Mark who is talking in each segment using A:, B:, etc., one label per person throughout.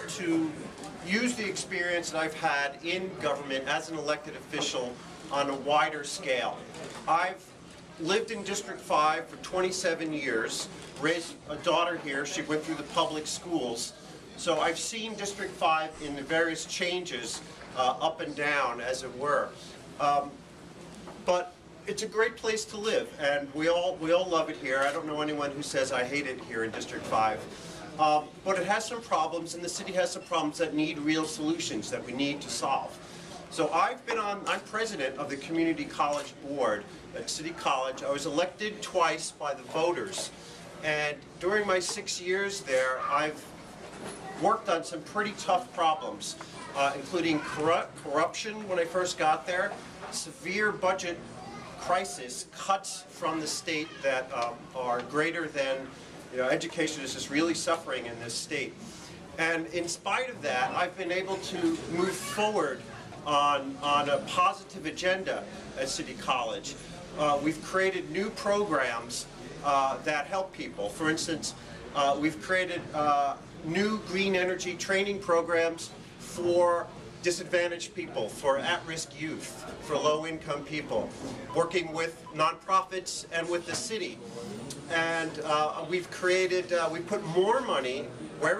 A: to use the experience that I've had in government as an elected official on a wider scale. I've lived in District 5 for 27 years, raised a daughter here. She went through the public schools. So I've seen District 5 in the various changes up and down, as it were. But it's a great place to live, and we all love it here. I don't know anyone who says I hate it here in District 5. But it has some problems, and the city has some problems that need real solutions that we need to solve. So I'm president of the Community College Board at City College. I was elected twice by the voters, and during my 6 years there, I've worked on some pretty tough problems, including corruption when I first got there, severe budget crisis, cuts from the state that are greater than, education is just really suffering in this state. And in spite of that, I've been able to move forward on a positive agenda at City College. We've created new programs that help people. For instance, we've created new green energy training programs for disadvantaged people, for at-risk youth, for low-income people, working with nonprofits and with the city. And we've put more money, where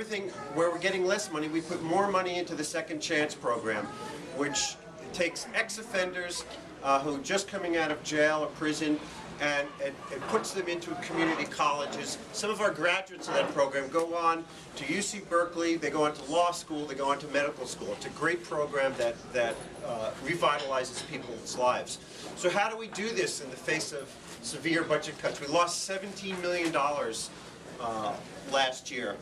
A: we're getting less money, we put more money into the Second Chance program, which takes ex-offenders who are just coming out of jail or prison, and it puts them into community colleges. Some of our graduates of that program go on to UC Berkeley, they go on to law school, they go on to medical school. It's a great program that revitalizes people's lives. So how do we do this in the face of severe budget cuts? We lost $17 million last year.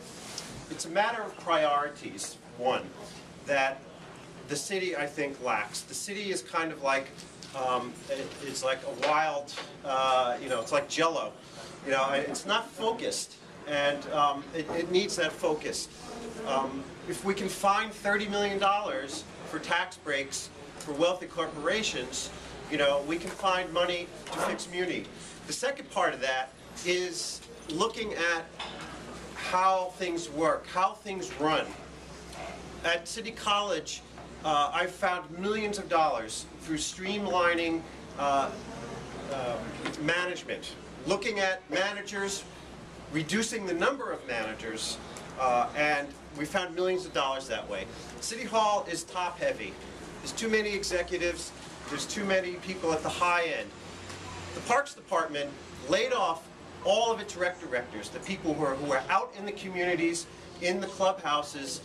A: It's a matter of priorities, one, that the city, I think, lacks. The city is kind of like, it's like a wild, it's like Jell-O. It's not focused, and it needs that focus. If we can find $30 million for tax breaks for wealthy corporations, we can find money to fix Muni. The second part of that is looking at how things work, how things run. At City College, I've found millions of dollars through streamlining management, looking at managers, reducing the number of managers, and we found millions of dollars that way. City Hall is top-heavy. There's too many executives. There's too many people at the high end. The Parks Department laid off all of its rec directors, the people who are out in the communities, in the clubhouses,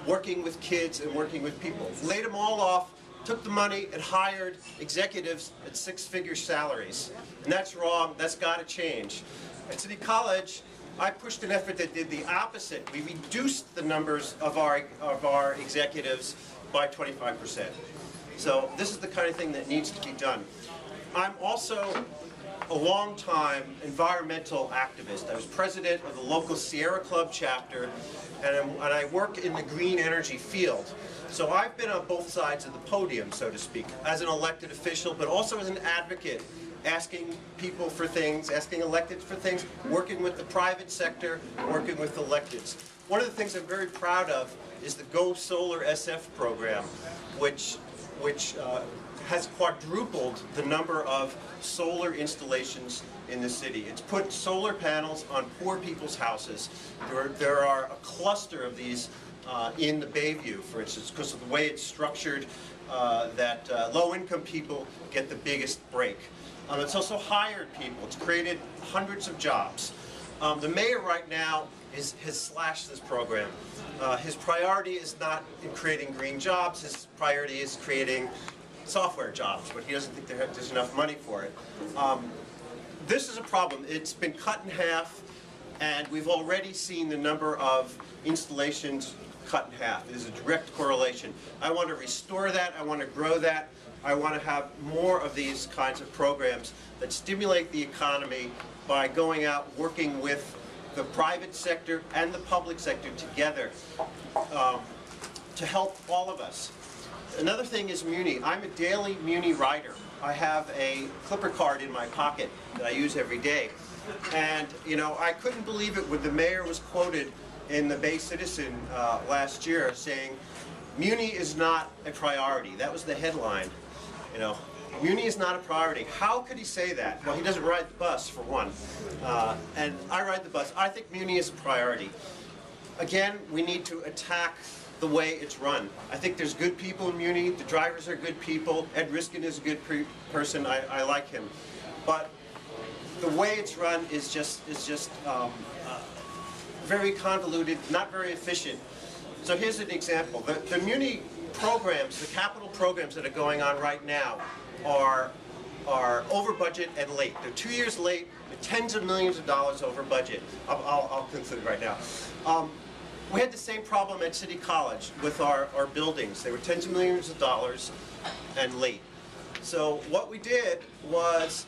A: working with kids and working with people. Laid them all off, took the money and hired executives at six-figure salaries. And that's wrong. That's got to change. At City College, I pushed an effort that did the opposite. We reduced the numbers of our executives by 25%. So this is the kind of thing that needs to be done. I'm also a long-time environmental activist. I was president of the local Sierra Club chapter, and I work in the green energy field. So I've been on both sides of the podium, so to speak, as an elected official, but also as an advocate, asking people for things, asking electeds for things, working with the private sector, working with electeds. One of the things I'm very proud of is the Go Solar SF program, which has quadrupled the number of solar installations in the city. It's put solar panels on poor people's houses. There are a cluster of these in the Bayview, for instance, because of the way it's structured, that low-income people get the biggest break. It's also hired people. It's created hundreds of jobs. The mayor right now has slashed this program. His priority is not in creating green jobs. His priority is creating software jobs, but he doesn't think there's enough money for it. This is a problem. It's been cut in half, and we've already seen the number of installations cut in half. There's a direct correlation. I want to restore that. I want to grow that. I want to have more of these kinds of programs that stimulate the economy by going out, working with the private sector and the public sector together to help all of us. Another thing is Muni. I'm a daily Muni rider. I have a Clipper card in my pocket that I use every day. And, I couldn't believe it when the mayor was quoted in the Bay Citizen last year saying, Muni is not a priority. That was the headline. You know, Muni is not a priority. How could he say that? Well, he doesn't ride the bus, for one. And I ride the bus. I think Muni is a priority. Again, we need to attack the way it's run. I think there's good people in Muni. The drivers are good people. Ed Riskin is a good person. I like him. But the way it's run is just very convoluted, not very efficient. So here's an example. The Muni programs, the capital programs that are going on right now are over budget and late. They're 2 years late, they're tens of millions of dollars over budget. I'll conclude right now. We had the same problem at City College with our buildings. They were tens of millions of dollars and late. So what we did was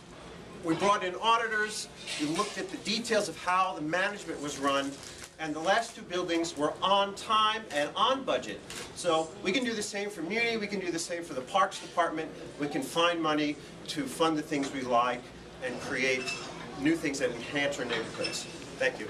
A: we brought in auditors, we looked at the details of how the management was run, and the last two buildings were on time and on budget. So we can do the same for Muni, we can do the same for the Parks Department. We can find money to fund the things we like and create new things that enhance our neighborhoods. Thank you.